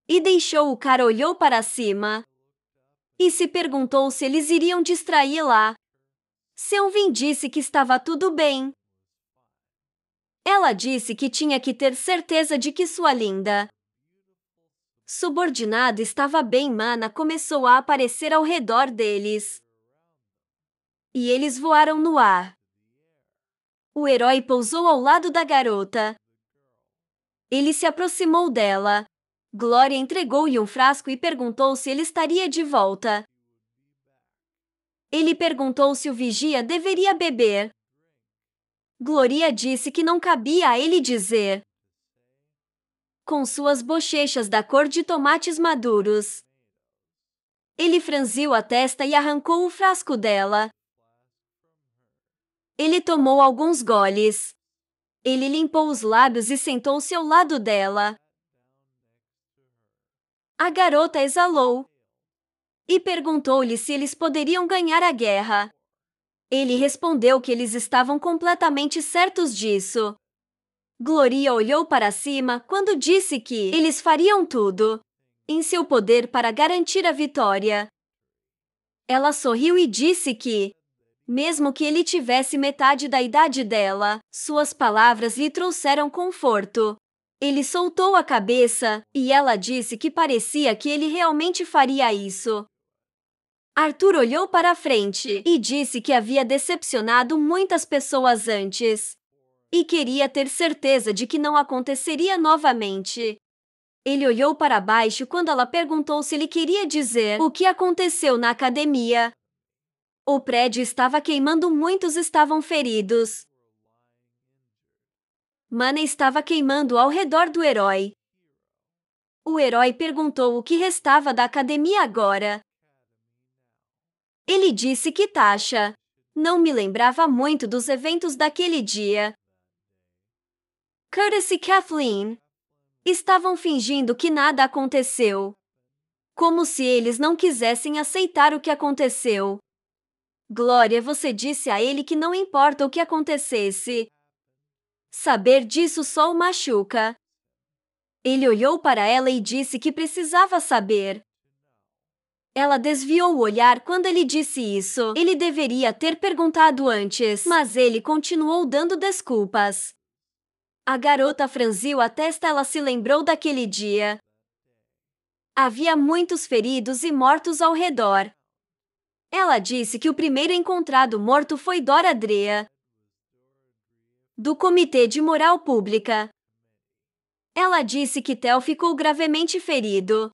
e deixou o cara olhou para cima e se perguntou se eles iriam distraí-la. Seonvin disse que estava tudo bem. Ela disse que tinha que ter certeza de que sua linda subordinada estava bem. Mana começou a aparecer ao redor deles e eles voaram no ar. O herói pousou ao lado da garota. Ele se aproximou dela. Glória entregou-lhe um frasco e perguntou se ele estaria de volta. Ele perguntou se o vigia deveria beber. Gloria disse que não cabia a ele dizer. Com suas bochechas da cor de tomates maduros. Ele franziu a testa e arrancou o frasco dela. Ele tomou alguns goles. Ele limpou os lábios e sentou-se ao lado dela. A garota exalou e perguntou-lhe se eles poderiam ganhar a guerra. Ele respondeu que eles estavam completamente certos disso. Gloria olhou para cima quando disse que eles fariam tudo em seu poder para garantir a vitória. Ela sorriu e disse que, mesmo que ele tivesse metade da idade dela, suas palavras lhe trouxeram conforto. Ele soltou a cabeça e ela disse que parecia que ele realmente faria isso. Arthur olhou para a frente e disse que havia decepcionado muitas pessoas antes e queria ter certeza de que não aconteceria novamente. Ele olhou para baixo quando ela perguntou se ele queria dizer o que aconteceu na academia. O prédio estava queimando, muitos estavam feridos. Mana estava queimando ao redor do herói. O herói perguntou o que restava da academia agora. Ele disse que Tasha não me lembrava muito dos eventos daquele dia. Curtis e Kathleen estavam fingindo que nada aconteceu, como se eles não quisessem aceitar o que aconteceu. Glória, você disse a ele que não importa o que acontecesse. Saber disso só o machuca. Ele olhou para ela e disse que precisava saber. Ela desviou o olhar quando ele disse isso. Ele deveria ter perguntado antes, mas ele continuou dando desculpas. A garota franziu a testa. Ela se lembrou daquele dia. Havia muitos feridos e mortos ao redor. Ela disse que o primeiro encontrado morto foi Dora Drea, do Comitê de Moral Pública. Ela disse que Theo ficou gravemente ferido,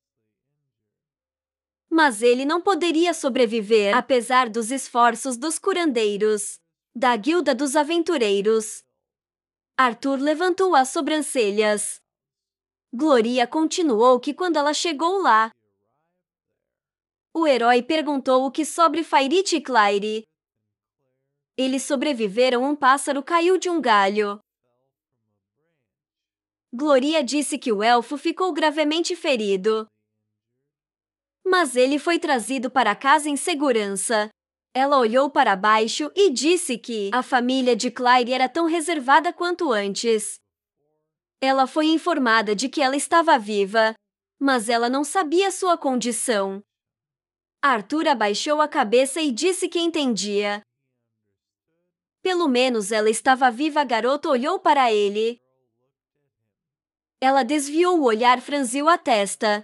mas ele não poderia sobreviver apesar dos esforços dos curandeiros da Guilda dos Aventureiros. Arthur levantou as sobrancelhas. Gloria continuou que quando ela chegou lá, o herói perguntou o que sobre Fairit e Claire. Eles sobreviveram. Um pássaro caiu de um galho. Gloria disse que o elfo ficou gravemente ferido, mas ele foi trazido para casa em segurança. Ela olhou para baixo e disse que a família de Claire era tão reservada quanto antes. Ela foi informada de que ela estava viva, mas ela não sabia sua condição. Arthur abaixou a cabeça e disse que entendia. Pelo menos ela estava viva. A garota olhou para ele. Ela desviou o olhar, franziu a testa.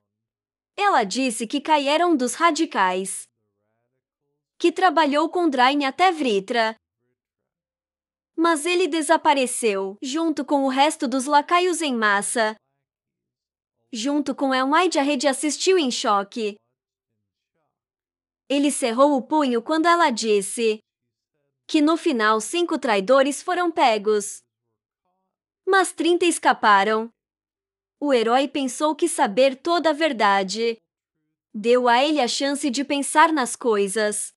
Ela disse que Kai era um dos radicais que trabalhou com Drain até Vritra. Mas ele desapareceu, junto com o resto dos lacaios em massa. Junto com Elmaid, a rede assistiu em choque. Ele cerrou o punho quando ela disse que no final 5 traidores foram pegos, mas 30 escaparam. O herói pensou que saber toda a verdade deu a ele a chance de pensar nas coisas.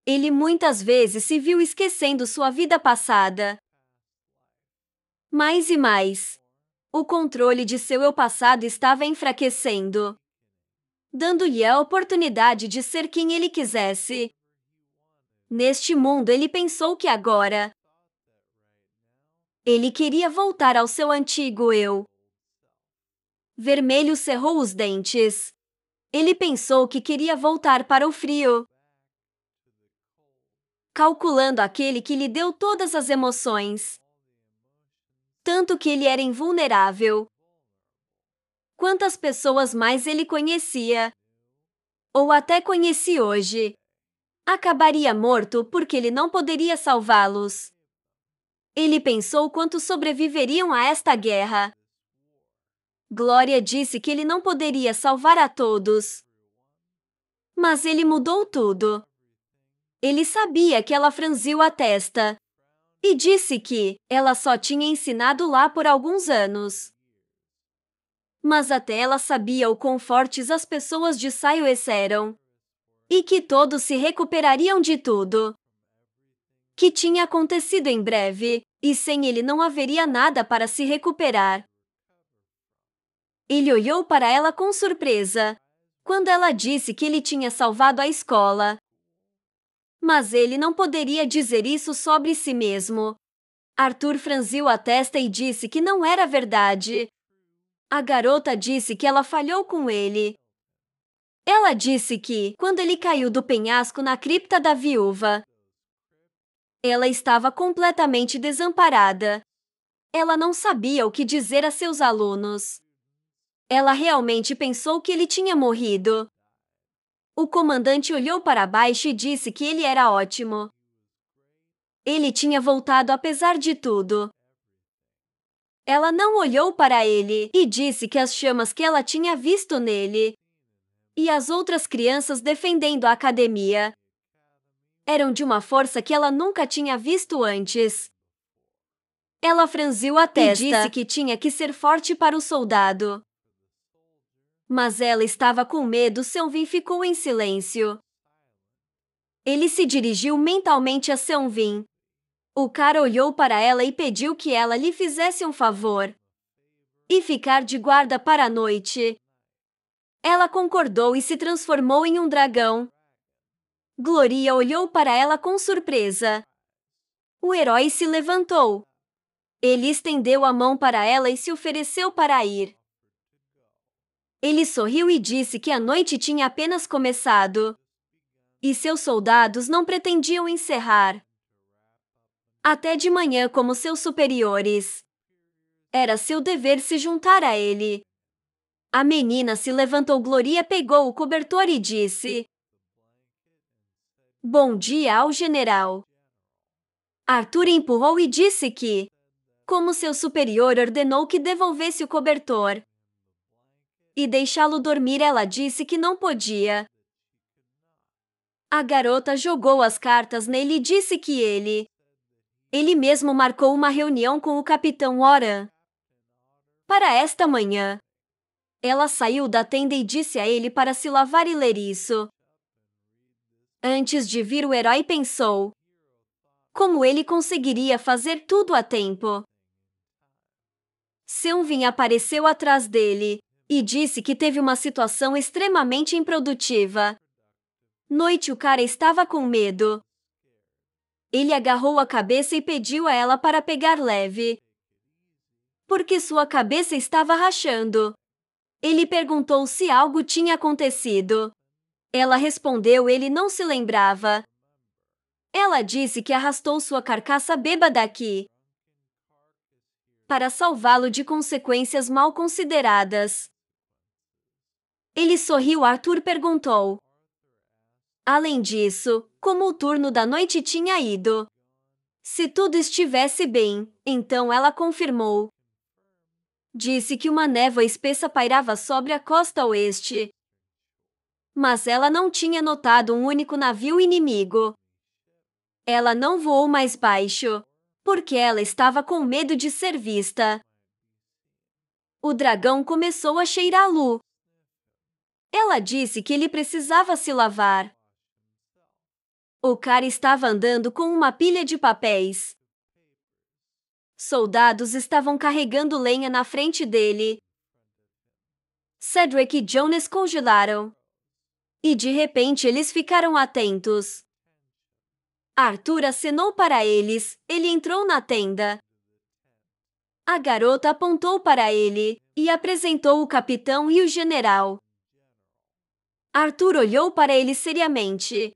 Ele muitas vezes se viu esquecendo sua vida passada. Mais e mais. O controle de seu eu passado estava enfraquecendo, dando-lhe a oportunidade de ser quem ele quisesse. Neste mundo, ele pensou que agora ele queria voltar ao seu antigo eu. Vermelho cerrou os dentes. Ele pensou que queria voltar para o frio, calculando aquele que lhe deu todas as emoções. Tanto que ele era invulnerável. Quantas pessoas mais ele conhecia, ou até conhece hoje, acabaria morto porque ele não poderia salvá-los. Ele pensou quantos sobreviveriam a esta guerra. Glória disse que ele não poderia salvar a todos. Mas ele mudou tudo. Ele sabia que ela franziu a testa e disse que ela só tinha ensinado lá por alguns anos. Mas até ela sabia o quão fortes as pessoas de Silas eram e que todos se recuperariam de tudo que tinha acontecido em breve, e sem ele não haveria nada para se recuperar. Ele olhou para ela com surpresa quando ela disse que ele tinha salvado a escola. Mas ele não poderia dizer isso sobre si mesmo. Arthur franziu a testa e disse que não era verdade. A garota disse que ela falhou com ele. Ela disse que, quando ele caiu do penhasco na cripta da viúva, ela estava completamente desamparada. Ela não sabia o que dizer a seus alunos. Ela realmente pensou que ele tinha morrido. O comandante olhou para baixo e disse que ele era ótimo. Ele tinha voltado apesar de tudo. Ela não olhou para ele e disse que as chamas que ela tinha visto nele e as outras crianças defendendo a academia eram de uma força que ela nunca tinha visto antes. Ela franziu a testa e disse que tinha que ser forte para o soldado. Mas ela estava com medo. Seonvin ficou em silêncio. Ele se dirigiu mentalmente a Seonvin. O cara olhou para ela e pediu que ela lhe fizesse um favor e ficar de guarda para a noite. Ela concordou e se transformou em um dragão. Gloria olhou para ela com surpresa. O herói se levantou. Ele estendeu a mão para ela e se ofereceu para ir. Ele sorriu e disse que a noite tinha apenas começado e seus soldados não pretendiam encerrar até de manhã como seus superiores. Era seu dever se juntar a ele. A menina se levantou. Gloria pegou o cobertor e disse: "Bom dia ao general." Arthur empurrou e disse que, como seu superior ordenou que devolvesse o cobertor e deixá-lo dormir, ela disse que não podia. A garota jogou as cartas nele e disse que ele mesmo marcou uma reunião com o capitão Oran para esta manhã. Ela saiu da tenda e disse a ele para se lavar e ler isso. Antes de vir, o herói pensou como ele conseguiria fazer tudo a tempo. Seonvin apareceu atrás dele e disse que teve uma situação extremamente improdutiva. Noite, o cara estava com medo. Ele agarrou a cabeça e pediu a ela para pegar leve, porque sua cabeça estava rachando. Ele perguntou se algo tinha acontecido. Ela respondeu ele não se lembrava. Ela disse que arrastou sua carcaça bêbada aqui para salvá-lo de consequências mal consideradas. Ele sorriu. Arthur perguntou: além disso, como o turno da noite tinha ido? Se tudo estivesse bem, então ela confirmou. Disse que uma névoa espessa pairava sobre a costa oeste. Mas ela não tinha notado um único navio inimigo. Ela não voou mais baixo, porque ela estava com medo de ser vista. O dragão começou a cheirá-lo. Ela disse que ele precisava se lavar. O cara estava andando com uma pilha de papéis. Soldados estavam carregando lenha na frente dele. Cedric e Jonas congelaram. E de repente eles ficaram atentos. Arthur acenou para eles. Ele entrou na tenda. A garota apontou para ele. e apresentou o capitão e o general. Arthur olhou para ele seriamente.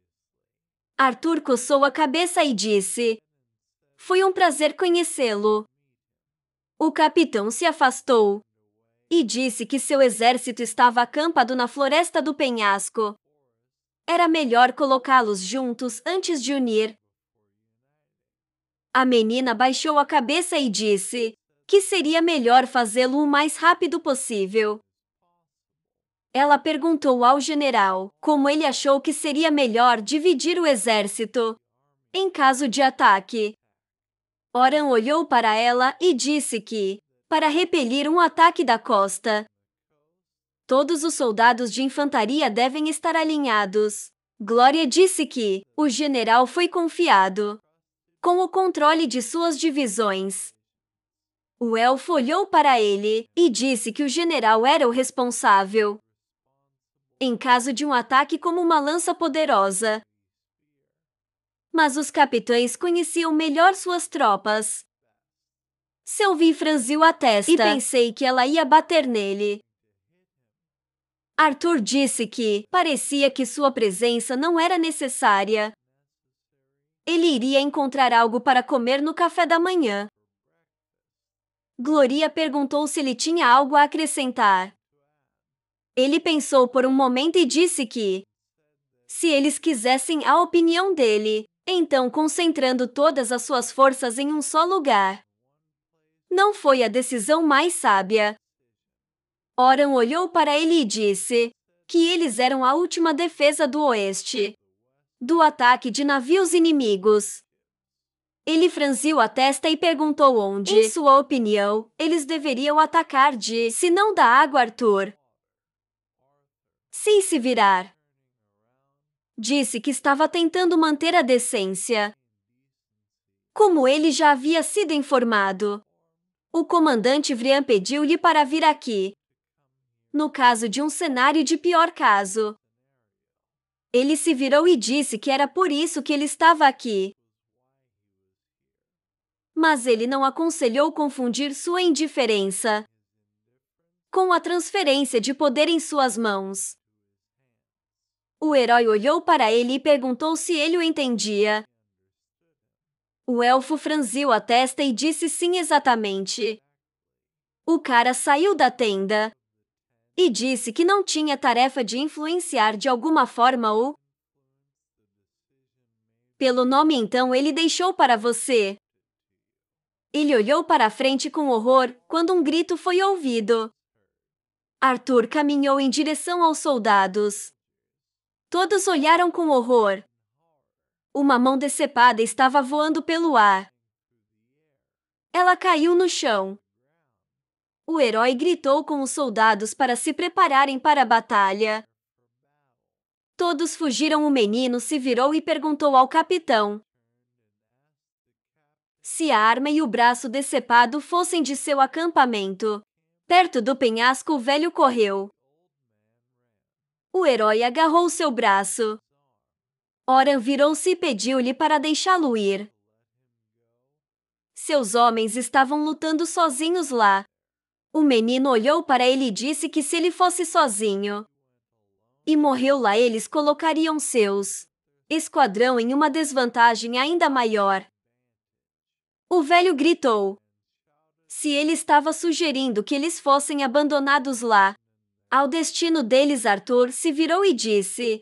Arthur coçou a cabeça e disse: "Foi um prazer conhecê-lo." O capitão se afastou e disse que seu exército estava acampado na floresta do penhasco. Era melhor colocá-los juntos antes de unir. A menina baixou a cabeça e disse que seria melhor fazê-lo o mais rápido possível. Ela perguntou ao general como ele achou que seria melhor dividir o exército em caso de ataque. Oran olhou para ela e disse que, para repelir um ataque da costa, todos os soldados de infantaria devem estar alinhados. Glória disse que o general foi confiado com o controle de suas divisões. O elfo olhou para ele e disse que o general era o responsável em caso de um ataque como uma lança poderosa. Mas os capitães conheciam melhor suas tropas. Sylvie franziu a testa e pensei que ela ia bater nele. Arthur disse que parecia que sua presença não era necessária. Ele iria encontrar algo para comer no café da manhã. Gloria perguntou se ele tinha algo a acrescentar. Ele pensou por um momento e disse que, se eles quisessem a opinião dele, então concentrando todas as suas forças em um só lugar, não foi a decisão mais sábia. Oran olhou para ele e disse que eles eram a última defesa do oeste, do ataque de navios inimigos. Ele franziu a testa e perguntou onde, em sua opinião, eles deveriam atacar se não da água, Arthur. Se virar. Disse que estava tentando manter a decência. Como ele já havia sido informado, o comandante Vrian pediu-lhe para vir aqui, no caso de um cenário de pior caso. Ele se virou e disse que era por isso que ele estava aqui. Mas ele não aconselhou confundir sua indiferença com a transferência de poder em suas mãos. O herói olhou para ele e perguntou se ele o entendia. O elfo franziu a testa e disse sim exatamente. O cara saiu da tenda e disse que não tinha tarefa de influenciar de alguma forma o... Pelo nome então ele deixou para você. Ele olhou para a frente com horror quando um grito foi ouvido. Arthur caminhou em direção aos soldados. Todos olharam com horror. Uma mão decepada estava voando pelo ar. Ela caiu no chão. O herói gritou com os soldados para se prepararem para a batalha. Todos fugiram. O menino se virou e perguntou ao capitão se a arma e o braço decepado fossem de seu acampamento. Perto do penhasco, o velho correu. O herói agarrou seu braço. Oran virou-se e pediu-lhe para deixá-lo ir. Seus homens estavam lutando sozinhos lá. O menino olhou para ele e disse que se ele fosse sozinho e morreu lá, eles colocariam seus esquadrão em uma desvantagem ainda maior. O velho gritou se ele estava sugerindo que eles fossem abandonados lá ao destino deles. Arthur se virou e disse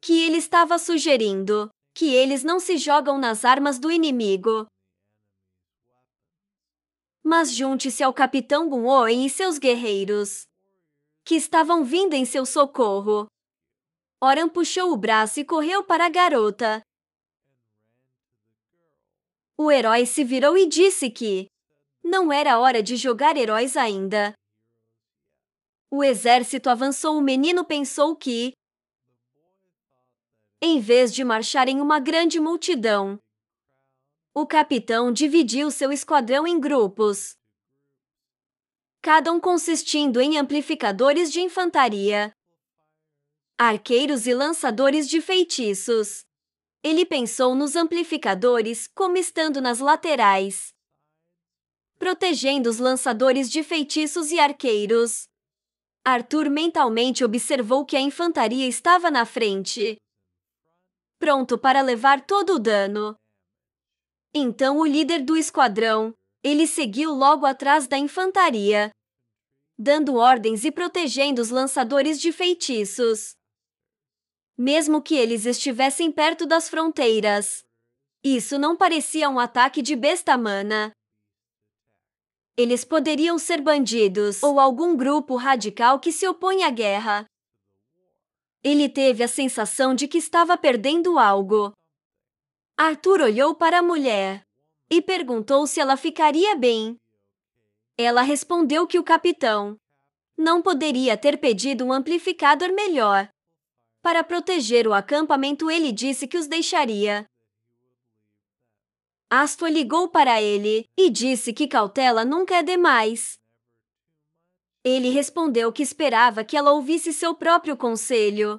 que ele estava sugerindo que eles não se jogam nas armas do inimigo, mas junte-se ao capitão Gunwë e seus guerreiros, que estavam vindo em seu socorro. Oran puxou o braço e correu para a garota. O herói se virou e disse que não era hora de jogar heróis ainda. O exército avançou. O menino pensou que, em vez de marchar em uma grande multidão, o capitão dividiu seu esquadrão em grupos, cada um consistindo em amplificadores de infantaria, arqueiros e lançadores de feitiços. Ele pensou nos amplificadores como estando nas laterais, protegendo os lançadores de feitiços e arqueiros. Arthur mentalmente observou que a infantaria estava na frente, pronto para levar todo o dano. Então o líder do esquadrão, ele seguiu logo atrás da infantaria, dando ordens e protegendo os lançadores de feitiços. Mesmo que eles estivessem perto das fronteiras, isso não parecia um ataque de besta mana. Eles poderiam ser bandidos ou algum grupo radical que se opõe à guerra. Ele teve a sensação de que estava perdendo algo. Arthur olhou para a mulher e perguntou se ela ficaria bem. Ela respondeu que o capitão não poderia ter pedido um amplificador melhor. Para proteger o acampamento, ele disse que os deixaria. Astor ligou para ele e disse que cautela nunca é demais. Ele respondeu que esperava que ela ouvisse seu próprio conselho.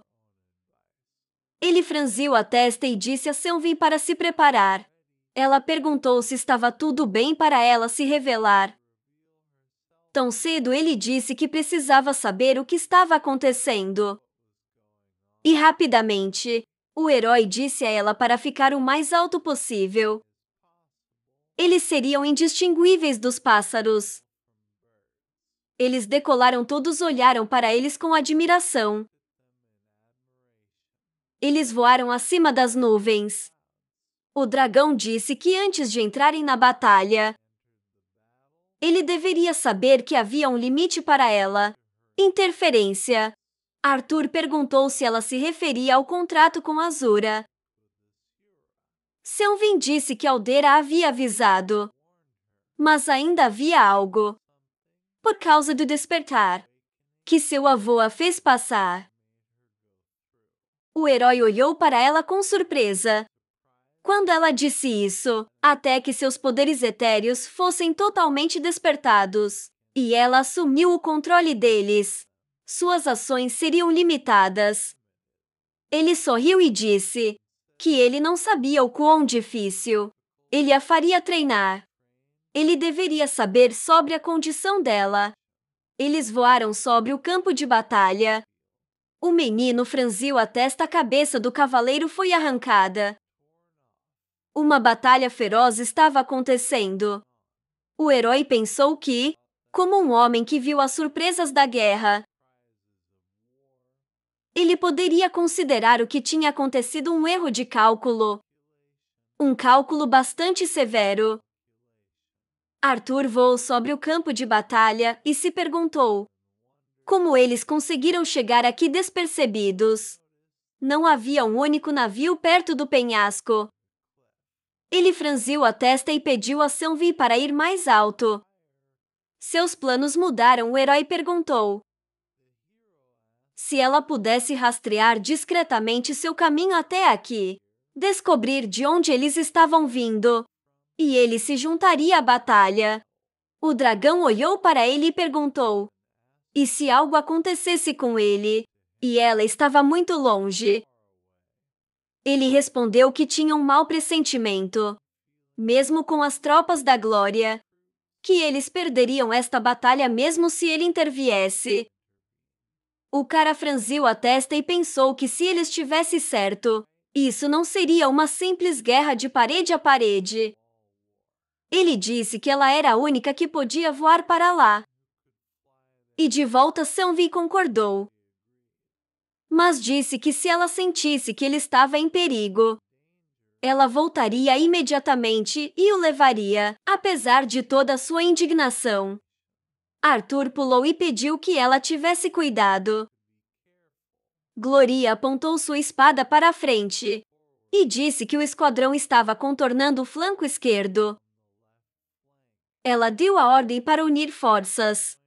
Ele franziu a testa e disse a Selwyn para se preparar. Ela perguntou se estava tudo bem para ela se revelar. Tão cedo ele disse que precisava saber o que estava acontecendo. E rapidamente, o herói disse a ela para ficar o mais alto possível. Eles seriam indistinguíveis dos pássaros. Eles decolaram, todos olharam para eles com admiração. Eles voaram acima das nuvens. O dragão disse que antes de entrarem na batalha, ele deveria saber que havia um limite para ela. Interferência. Arthur perguntou se ela se referia ao contrato com Azura. Selwyn disse que Aldera havia avisado. Mas ainda havia algo. Por causa do despertar que seu avô a fez passar. O herói olhou para ela com surpresa. Quando ela disse isso, até que seus poderes etéreos fossem totalmente despertados, e ela assumiu o controle deles, suas ações seriam limitadas. Ele sorriu e disse que ele não sabia o quão difícil ele a faria treinar. Ele deveria saber sobre a condição dela. Eles voaram sobre o campo de batalha. O menino franziu a testa, a cabeça do cavaleiro foi arrancada. Uma batalha feroz estava acontecendo. O herói pensou que, como um homem que viu as surpresas da guerra, ele poderia considerar o que tinha acontecido um erro de cálculo. Um cálculo bastante severo. Arthur voou sobre o campo de batalha e se perguntou como eles conseguiram chegar aqui despercebidos. Não havia um único navio perto do penhasco. Ele franziu a testa e pediu a Selwyn para ir mais alto. Seus planos mudaram. O herói perguntou se ela pudesse rastrear discretamente seu caminho até aqui, descobrir de onde eles estavam vindo, e ele se juntaria à batalha. O dragão olhou para ele e perguntou: e se algo acontecesse com ele, e ela estava muito longe? Ele respondeu que tinha um mau pressentimento, mesmo com as tropas da Glória, que eles perderiam esta batalha mesmo se ele interviesse. O cara franziu a testa e pensou que se ele estivesse certo, isso não seria uma simples guerra de parede a parede. Ele disse que ela era a única que podia voar para lá. E de volta Selwyn concordou. Mas disse que se ela sentisse que ele estava em perigo, ela voltaria imediatamente e o levaria, apesar de toda a sua indignação. Arthur pulou e pediu que ela tivesse cuidado. Gloria apontou sua espada para a frente e disse que o esquadrão estava contornando o flanco esquerdo. Ela deu a ordem para unir forças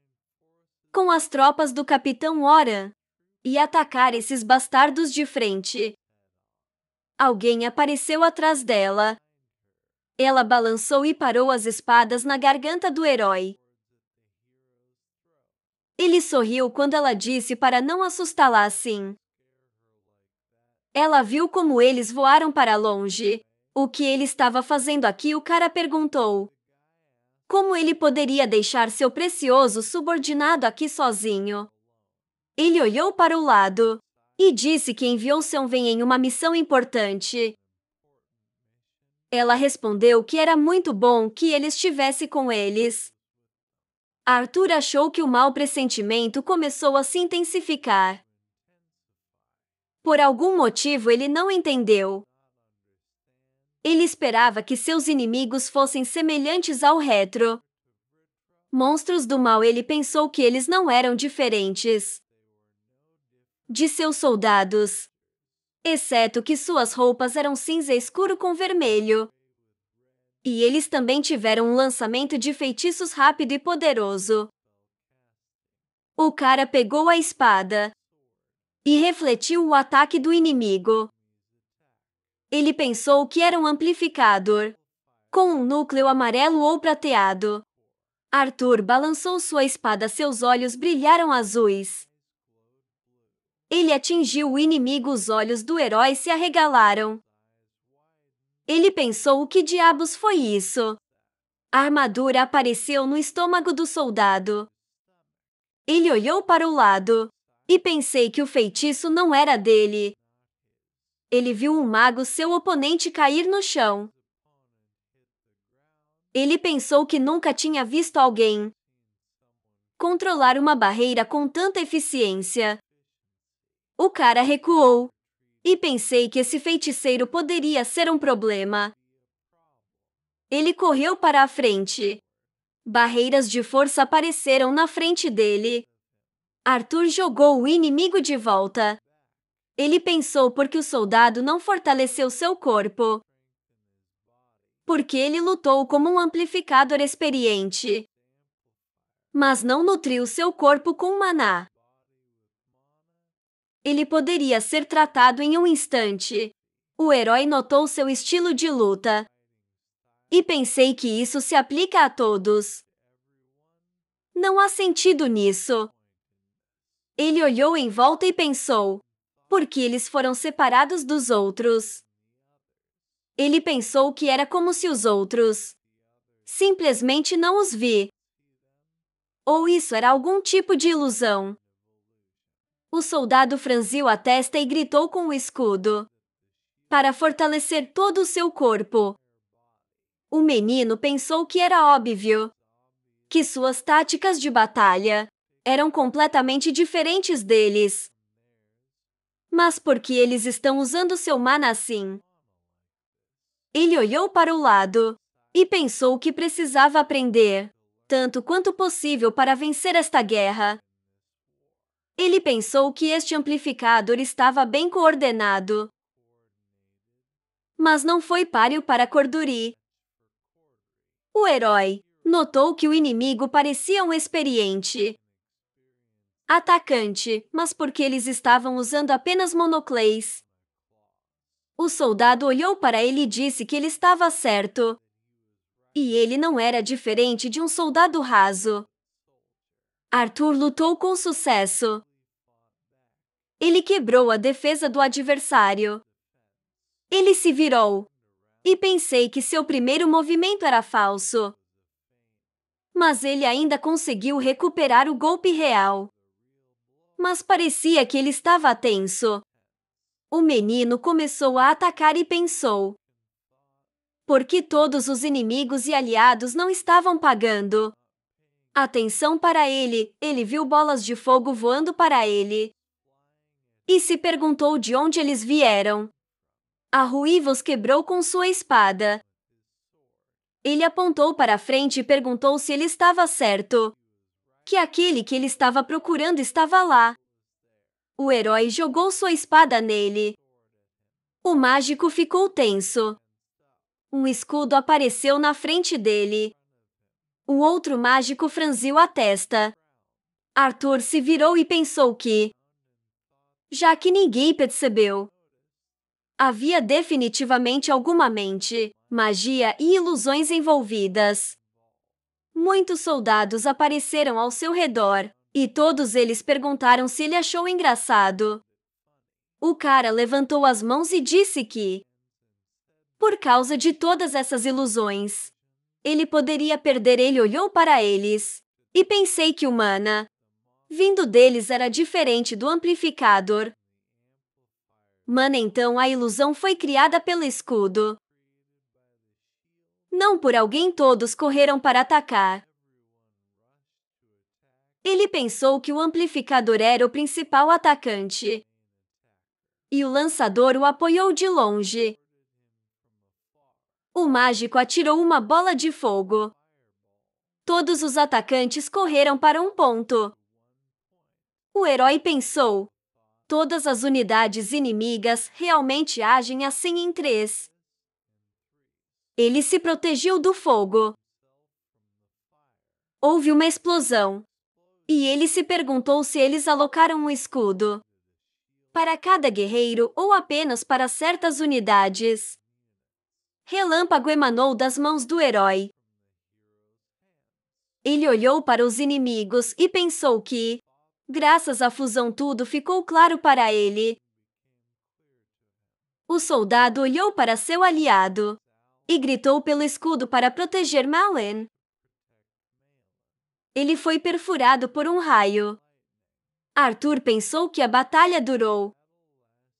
com as tropas do Capitão Oran e atacar esses bastardos de frente. Alguém apareceu atrás dela. Ela balançou e parou as espadas na garganta do herói. Ele sorriu quando ela disse para não assustá-la assim. Ela viu como eles voaram para longe. O que ele estava fazendo aqui? O cara perguntou. Como ele poderia deixar seu precioso subordinado aqui sozinho? Ele olhou para o lado e disse que enviou Seonven em uma missão importante. Ela respondeu que era muito bom que ele estivesse com eles. Arthur achou que o mau pressentimento começou a se intensificar. Por algum motivo ele não entendeu. Ele esperava que seus inimigos fossem semelhantes ao Retro. Monstros do mal. Ele pensou que eles não eram diferentes de seus soldados, exceto que suas roupas eram cinza escuro com vermelho. E eles também tiveram um lançamento de feitiços rápido e poderoso. O cara pegou a espada e refletiu o ataque do inimigo. Ele pensou que era um amplificador, com um núcleo amarelo ou prateado. Arthur balançou sua espada, seus olhos brilharam azuis. Ele atingiu o inimigo, os olhos do herói se arregalaram. Ele pensou: o que diabos foi isso? A armadura apareceu no estômago do soldado. Ele olhou para o lado e pensei que o feitiço não era dele. Ele viu um mago, seu oponente, cair no chão. Ele pensou que nunca tinha visto alguém controlar uma barreira com tanta eficiência. O cara recuou e pensei que esse feiticeiro poderia ser um problema. Ele correu para a frente. Barreiras de força apareceram na frente dele. Arthur jogou o inimigo de volta. Ele pensou: por que o soldado não fortaleceu seu corpo? Porque ele lutou como um amplificador experiente, mas não nutriu seu corpo com maná. Ele poderia ser tratado em um instante. O herói notou seu estilo de luta. E pensei que isso se aplica a todos. Não há sentido nisso. Ele olhou em volta e pensou: por que eles foram separados dos outros? Ele pensou que era como se os outros simplesmente não os vi. Ou isso era algum tipo de ilusão. O soldado franziu a testa e gritou com o escudo para fortalecer todo o seu corpo. O menino pensou que era óbvio que suas táticas de batalha eram completamente diferentes deles. Mas por que eles estão usando seu mana assim? Ele olhou para o lado e pensou que precisava aprender tanto quanto possível para vencer esta guerra. Ele pensou que este amplificador estava bem coordenado, mas não foi páreo para Corduri. O herói notou que o inimigo parecia um experiente atacante, mas porque eles estavam usando apenas monoclês. O soldado olhou para ele e disse que ele estava certo. E ele não era diferente de um soldado raso. Arthur lutou com sucesso. Ele quebrou a defesa do adversário. Ele se virou. E pensei que seu primeiro movimento era falso. Mas ele ainda conseguiu recuperar o golpe real. Mas parecia que ele estava tenso. O menino começou a atacar e pensou: por que todos os inimigos e aliados não estavam pagando atenção para ele? Ele viu bolas de fogo voando para ele e se perguntou de onde eles vieram. A Ruiva os quebrou com sua espada. Ele apontou para a frente e perguntou se ele estava certo, que aquele que ele estava procurando estava lá. O herói jogou sua espada nele. O mágico ficou tenso. Um escudo apareceu na frente dele. O outro mágico franziu a testa. Arthur se virou e pensou que, já que ninguém percebeu, havia definitivamente alguma mente, magia e ilusões envolvidas. Muitos soldados apareceram ao seu redor, e todos eles perguntaram se ele achou engraçado. O cara levantou as mãos e disse que, por causa de todas essas ilusões, Ele poderia perder. Ele olhou para eles. E pensei que o mana vindo deles era diferente do amplificador. Mana, então a ilusão foi criada pelo escudo. Não por alguém, todos correram para atacar. Ele pensou que o amplificador era o principal atacante. E o lançador o apoiou de longe. O mágico atirou uma bola de fogo. Todos os atacantes correram para um ponto. O herói pensou: todas as unidades inimigas realmente agem assim em 3. Ele se protegeu do fogo. Houve uma explosão. E ele se perguntou se eles alocaram um escudo para cada guerreiro ou apenas para certas unidades. Relâmpago emanou das mãos do herói. Ele olhou para os inimigos e pensou que, graças à fusão, tudo ficou claro para ele. O soldado olhou para seu aliado e gritou pelo escudo para proteger Malin. Ele foi perfurado por um raio. Arthur pensou que a batalha durou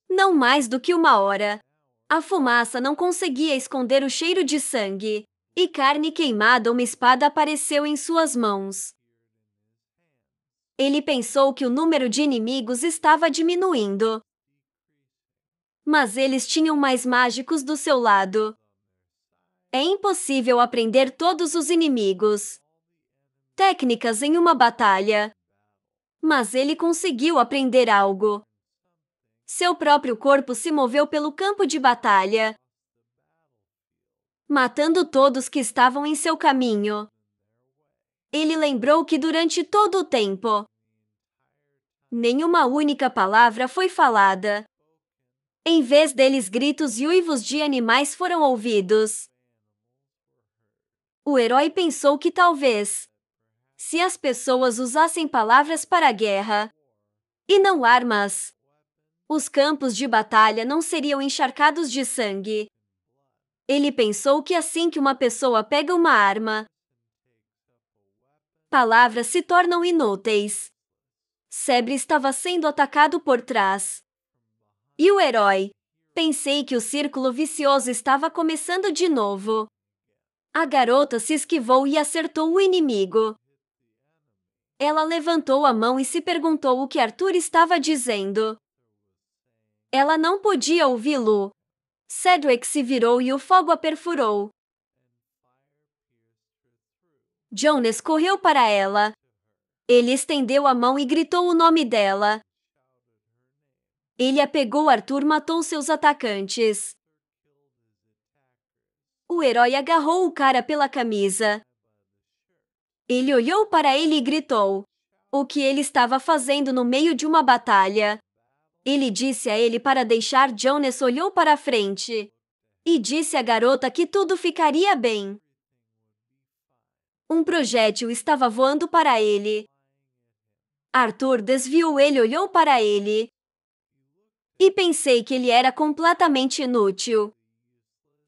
não mais do que 1 hora. A fumaça não conseguia esconder o cheiro de sangue e carne queimada. Uma espada apareceu em suas mãos. Ele pensou que o número de inimigos estava diminuindo. Mas eles tinham mais mágicos do seu lado. É impossível aprender todos os inimigos. Técnicas em uma batalha. Mas ele conseguiu aprender algo. Seu próprio corpo se moveu pelo campo de batalha, matando todos que estavam em seu caminho. Ele lembrou que durante todo o tempo, nenhuma única palavra foi falada. Em vez deles, gritos e uivos de animais foram ouvidos. O herói pensou que talvez, se as pessoas usassem palavras para a guerra, e não armas, os campos de batalha não seriam encharcados de sangue. Ele pensou que assim que uma pessoa pega uma arma, palavras se tornam inúteis. Sebre estava sendo atacado por trás. E o herói? Pensei que o círculo vicioso estava começando de novo. A garota se esquivou e acertou o inimigo. Ela levantou a mão e se perguntou o que Arthur estava dizendo. Ela não podia ouvi-lo. Cedric se virou e o fogo a perfurou. Jonas correu para ela. Ele estendeu a mão e gritou o nome dela. Ele a pegou. Arthur matou seus atacantes. O herói agarrou o cara pela camisa. Ele olhou para ele e gritou o que ele estava fazendo no meio de uma batalha. Ele disse a ele para deixar. Jonas olhou para a frente e disse à garota que tudo ficaria bem. Um projétil estava voando para ele. Arthur desviou. Ele olhou para ele e pensei que ele era completamente inútil.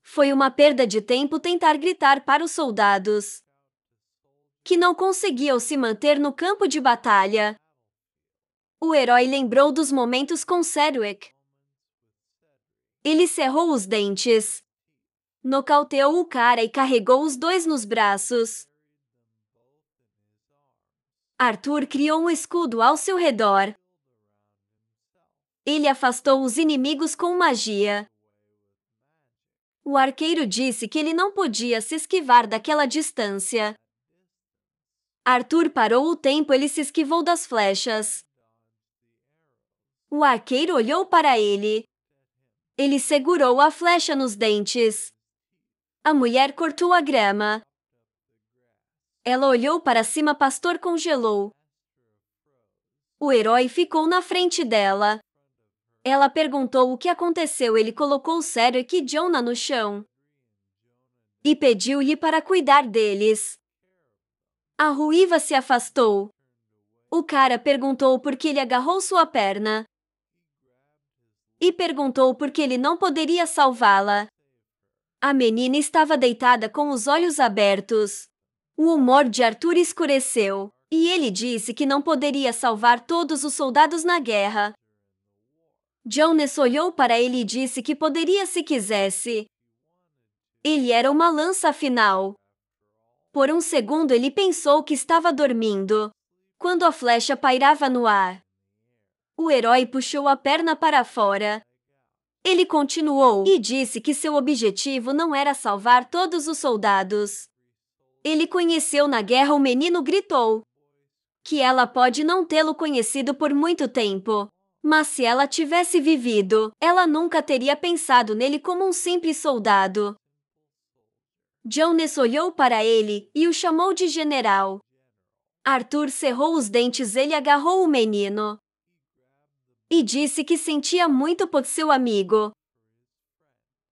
Foi uma perda de tempo tentar gritar para os soldados que não conseguiam se manter no campo de batalha. O herói lembrou dos momentos com Cedric. Ele cerrou os dentes, nocauteou o cara e carregou os dois nos braços. Arthur criou um escudo ao seu redor. Ele afastou os inimigos com magia. O arqueiro disse que ele não podia se esquivar daquela distância. Arthur parou o tempo. Ele se esquivou das flechas. O arqueiro olhou para ele. Ele segurou a flecha nos dentes. A mulher cortou a grama. Ela olhou para cima. Pastor congelou. O herói ficou na frente dela. Ela perguntou o que aconteceu. Ele colocou Cedric e Jonah no chão e pediu-lhe para cuidar deles. A ruiva se afastou. O cara perguntou por que ele agarrou sua perna e perguntou por que ele não poderia salvá-la. A menina estava deitada com os olhos abertos. O humor de Arthur escureceu, e ele disse que não poderia salvar todos os soldados na guerra. Jonas olhou para ele e disse que poderia se quisesse. Ele era uma lança afinal. Por um segundo ele pensou que estava dormindo, quando a flecha pairava no ar. O herói puxou a perna para fora. Ele continuou e disse que seu objetivo não era salvar todos os soldados. Ele conheceu na guerra, o menino gritou. Que ela pode não tê-lo conhecido por muito tempo, mas se ela tivesse vivido, ela nunca teria pensado nele como um simples soldado. Jonas olhou para ele e o chamou de general. Arthur cerrou os dentes, ele agarrou o menino e disse que sentia muito por seu amigo.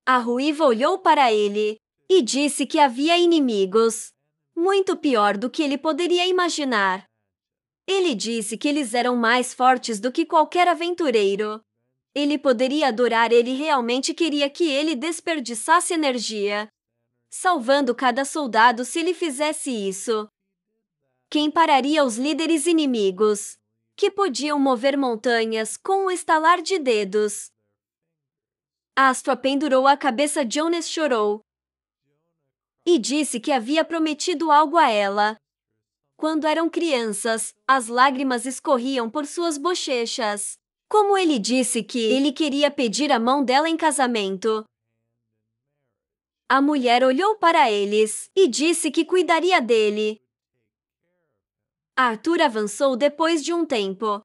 A ruiva olhou para ele e disse que havia inimigos, muito pior do que ele poderia imaginar. Ele disse que eles eram mais fortes do que qualquer aventureiro. Ele poderia adorar, ele realmente queria que ele desperdiçasse energia, salvando cada soldado se ele fizesse isso. Quem pararia os líderes inimigos, que podiam mover montanhas com um estalar de dedos? Astra pendurou a cabeça. Jonas chorou e disse que havia prometido algo a ela. Quando eram crianças, as lágrimas escorriam por suas bochechas. Como ele disse que ele queria pedir a mão dela em casamento. A mulher olhou para eles e disse que cuidaria dele. Arthur avançou depois de um tempo.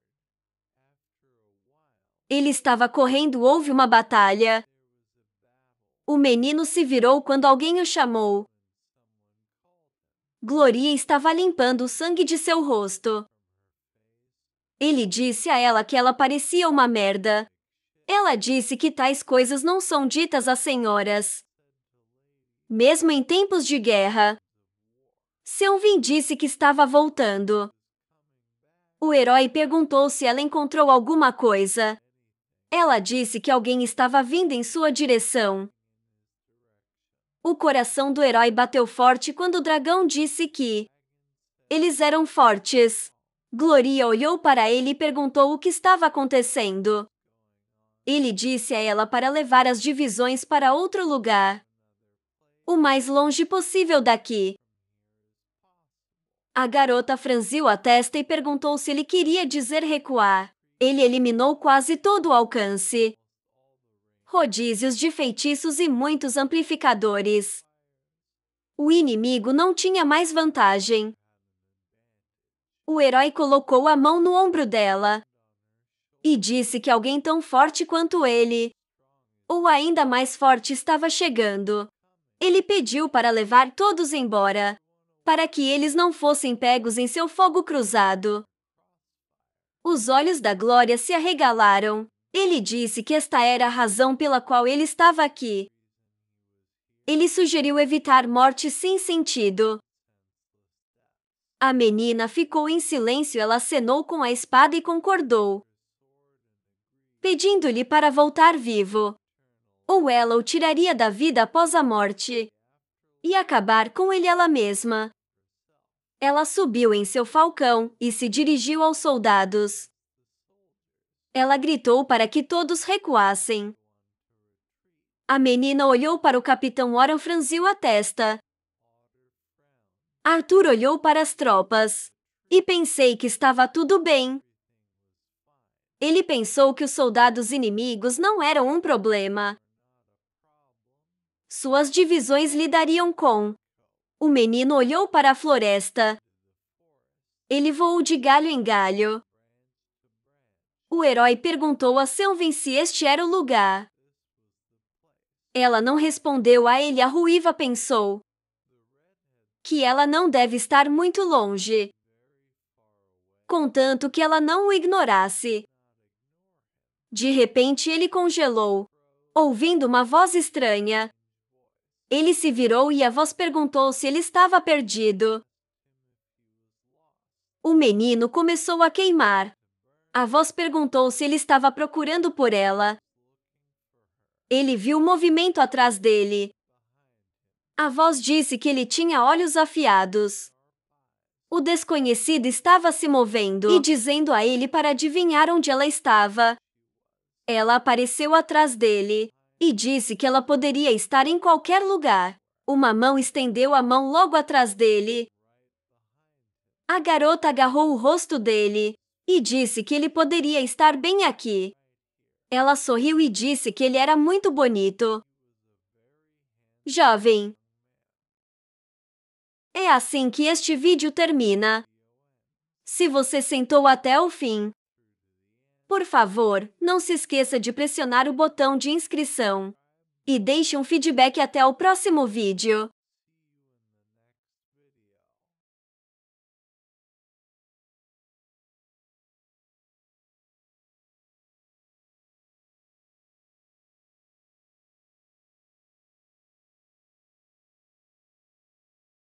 Ele estava correndo, houve uma batalha. O menino se virou quando alguém o chamou. Gloria estava limpando o sangue de seu rosto. Ele disse a ela que ela parecia uma merda. Ela disse que tais coisas não são ditas às senhoras, mesmo em tempos de guerra. Selwyn disse que estava voltando. O herói perguntou se ela encontrou alguma coisa. Ela disse que alguém estava vindo em sua direção. O coração do herói bateu forte quando o dragão disse que eles eram fortes. Gloria olhou para ele e perguntou o que estava acontecendo. Ele disse a ela para levar as divisões para outro lugar, o mais longe possível daqui. A garota franziu a testa e perguntou se ele queria dizer recuar. Ele eliminou quase todo o alcance, rodízios de feitiços e muitos amplificadores. O inimigo não tinha mais vantagem. O herói colocou a mão no ombro dela e disse que alguém tão forte quanto ele, ou ainda mais forte, estava chegando. Ele pediu para levar todos embora, para que eles não fossem pegos em seu fogo cruzado. Os olhos da Glória se arregalaram. Ele disse que esta era a razão pela qual ele estava aqui. Ele sugeriu evitar morte sem sentido. A menina ficou em silêncio. Ela acenou com a espada e concordou, pedindo-lhe para voltar vivo, ou ela o tiraria da vida após a morte e acabar com ele ela mesma. Ela subiu em seu falcão e se dirigiu aos soldados. Ela gritou para que todos recuassem. A menina olhou para o capitão. Oran franziu a testa. Arthur olhou para as tropas e pensei que estava tudo bem. Ele pensou que os soldados inimigos não eram um problema. Suas divisões lidariam com. O menino olhou para a floresta. Ele voou de galho em galho. O herói perguntou a Selwyn se este era o lugar. Ela não respondeu a ele. A ruiva pensou que ela não deve estar muito longe, contanto que ela não o ignorasse. De repente ele congelou, ouvindo uma voz estranha. Ele se virou e a voz perguntou se ele estava perdido. O menino começou a queimar. A voz perguntou se ele estava procurando por ela. Ele viu movimento atrás dele. A voz disse que ele tinha olhos afiados. O desconhecido estava se movendo e dizendo a ele para adivinhar onde ela estava. Ela apareceu atrás dele e disse que ela poderia estar em qualquer lugar. Uma mão estendeu a mão logo atrás dele. A garota agarrou o rosto dele e disse que ele poderia estar bem aqui. Ela sorriu e disse que ele era muito bonito. Jovem. É assim que este vídeo termina. Se você sentou até o fim, por favor, não se esqueça de pressionar o botão de inscrição e deixe um feedback até o próximo vídeo.